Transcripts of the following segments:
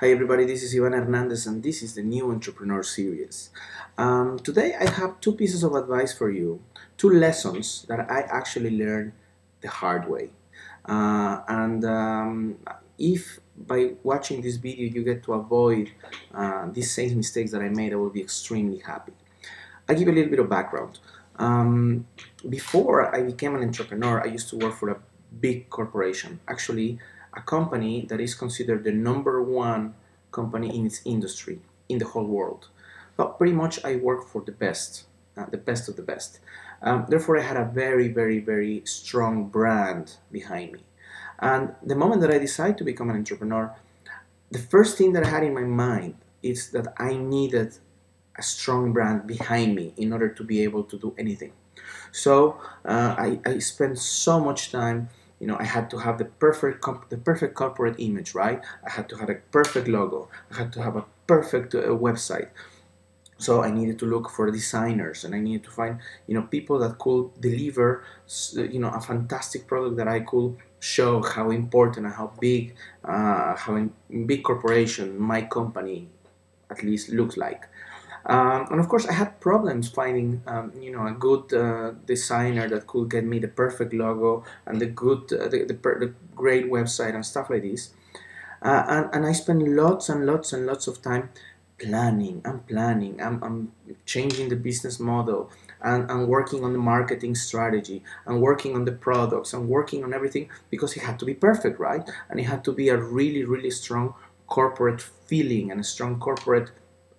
Hi everybody, this is Hernandez and this is the new entrepreneur series. Today I have two pieces of advice for you, two lessons that I actually learned the hard way. And if by watching this video you get to avoid these same mistakes that I made, I will be extremely happy. I'll give you a little bit of background. Um, Before I became an entrepreneur, I used to work for a big corporation, actually a company that is considered the number one company in its industry in the whole world. But pretty much I work for the best of the best. Therefore, I had a very, very, very strong brand behind me. And the moment that I decided to become an entrepreneur, the first thing that I had in my mind is that I needed a strong brand behind me in order to be able to do anything. So I spent so much time. I had to have the perfect corporate image, right? I had to have a perfect logo. I had to have a perfect website. So I needed to look for designers, and I needed to find people that could deliver a fantastic product that I could show how important and how big corporation my company at least looks like. And of course, I had problems finding, a good designer that could get me the perfect logo and the great website and stuff like this. And I spent lots and lots and lots of time planning. I'm changing the business model and working on the marketing strategy and working on the products and working on everything because it had to be perfect, right? And it had to be a really, really strong corporate feeling and a strong corporate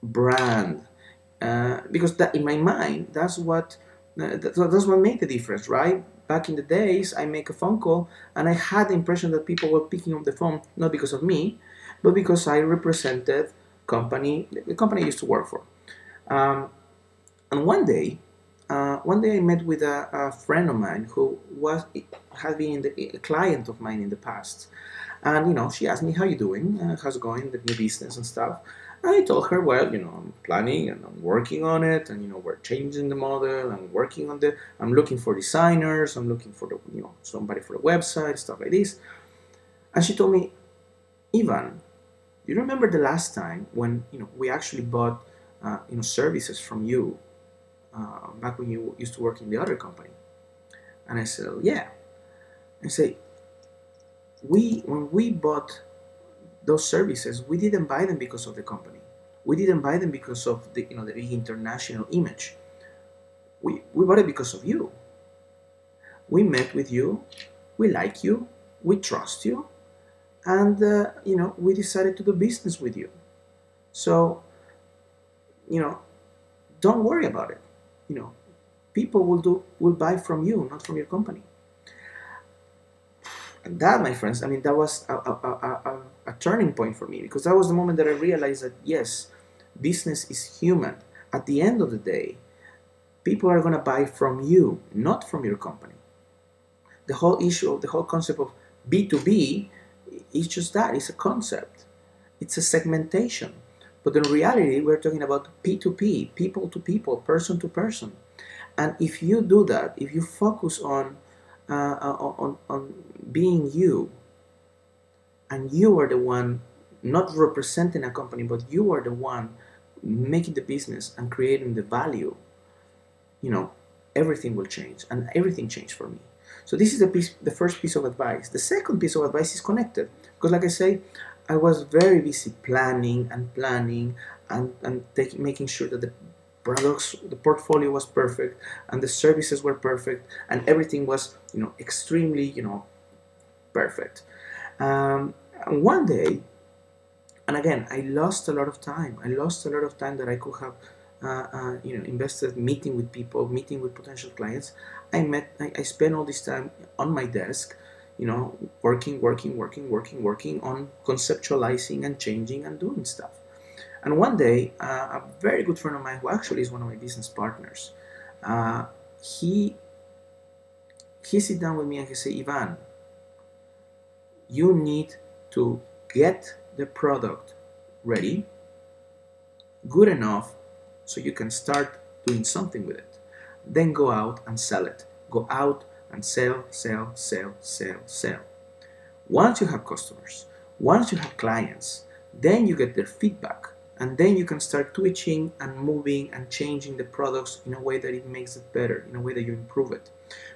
brand because that in my mind that's what made the difference, right? Back in the days, I make a phone call and I had the impression that people were picking up the phone not because of me, but because I represented the company I used to work for. Um, and one day I met with a friend of mine who had been a client of mine in the past, and she asked me, "How you doing? How's it going? The new business and stuff?" And I told her, "Well, I'm planning and I'm working on it, and we're changing the model. I'm looking for designers. I'm looking for somebody for the website, stuff like this." And she told me, "Ivan, do you remember the last time when we actually bought services from you back when you used to work in the other company?" And I said, "Yeah." I say, when we bought those services, we didn't buy them because of the company. We didn't buy them because of the big international image. We bought it because of you. We met with you, we like you, we trust you, and we decided to do business with you. So you know, don't worry about it. You know, People will buy from you, not from your company. And that, my friends, I mean, that was a turning point for me, because that was the moment that I realized that yes, business is human. At the end of the day, people are going to buy from you, not from your company. The whole concept of B2B is just that. It's a concept. It's a segmentation. But in reality, we're talking about P2P, people to people, person to person. And if you do that, if you focus on being you, and you are the one not representing a company, but you are the one making the business and creating the value, everything will change, and everything changed for me. So this is the first piece of advice. The second piece of advice is connected, because like I say, I was very busy planning and making sure that the products, the portfolio was perfect, and the services were perfect, and everything was, extremely, perfect. And one day, and again, I lost a lot of time. I lost a lot of time that I could have, invested meeting with people, meeting with potential clients. I spent all this time on my desk, working on conceptualizing and changing and doing stuff. And one day, a very good friend of mine, who actually is one of my business partners, he sit down with me and he said, "Ivan, you need to get the product ready, good enough, so you can start doing something with it. Then go out and sell it. Go out and sell. Once you have customers, once you have clients, Then you get their feedback, and then you can start twitching and moving and changing the products in a way that it makes it better, in a way that you improve it.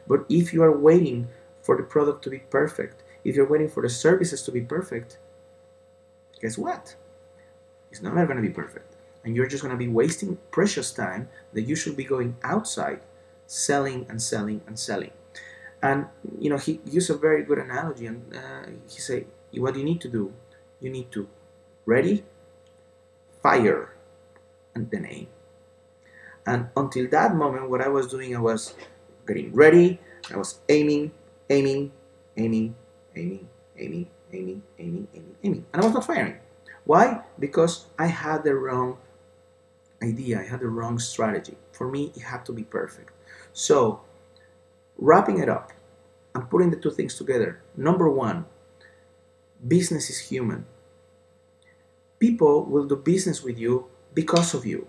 But if you are waiting for the product to be perfect, if you're waiting for the services to be perfect, guess what? It's not going to be perfect. And you're just going to be wasting precious time that you should be going outside, selling and selling and selling. And he used a very good analogy, and he said, what you need to do, you need to ready, fire, and then aim. And until that moment, what I was doing, I was getting ready, I was aiming, and I was not firing. Why? Because I had the wrong idea, I had the wrong strategy. For me, it had to be perfect. So, wrapping it up and putting the two things together. Number one, business is human. People will do business with you because of you.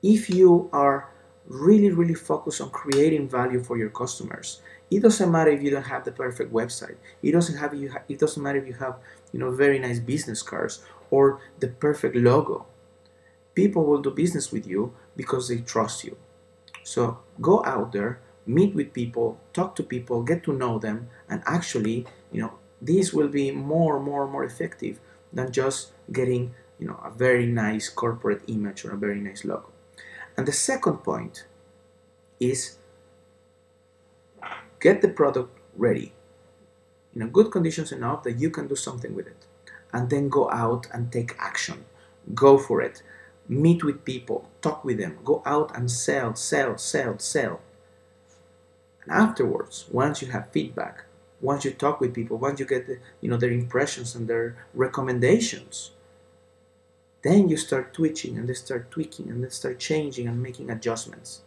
If you are really focused on creating value for your customers, it doesn't matter if you don't have the perfect website. It doesn't matter if you have very nice business cards or the perfect logo. People will do business with you because they trust you. So go out there, meet with people, talk to people, get to know them, and actually, this will be more effective than just getting, a very nice corporate image or a very nice logo. And the second point is get the product ready in good conditions enough that you can do something with it, and then go out and take action. Go for it. Meet with people, talk with them, go out and sell. And afterwards, once you have feedback, once you talk with people, once you get their impressions and their recommendations, then you start twitching and they start tweaking and they start changing and making adjustments.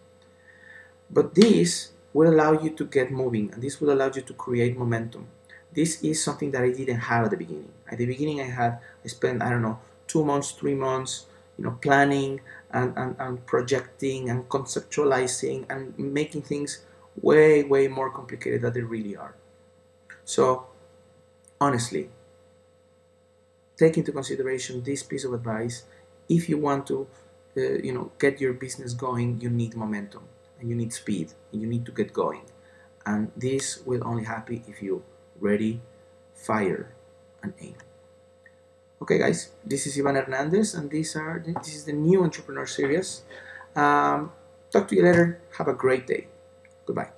But this will allow you to get moving, and this will allow you to create momentum. This is something that I didn't have at the beginning. At the beginning, I spent, 2 months, 3 months, planning and projecting and conceptualizing and making things way more complicated than they really are. So honestly, take into consideration this piece of advice. If you want to get your business going, you need momentum and you need speed and you need to get going, and this will only happen if you ready, fire, and aim. Okay guys, this is Ivan Hernandez, and this is the new entrepreneur series. Talk to you later. Have a great day. Goodbye.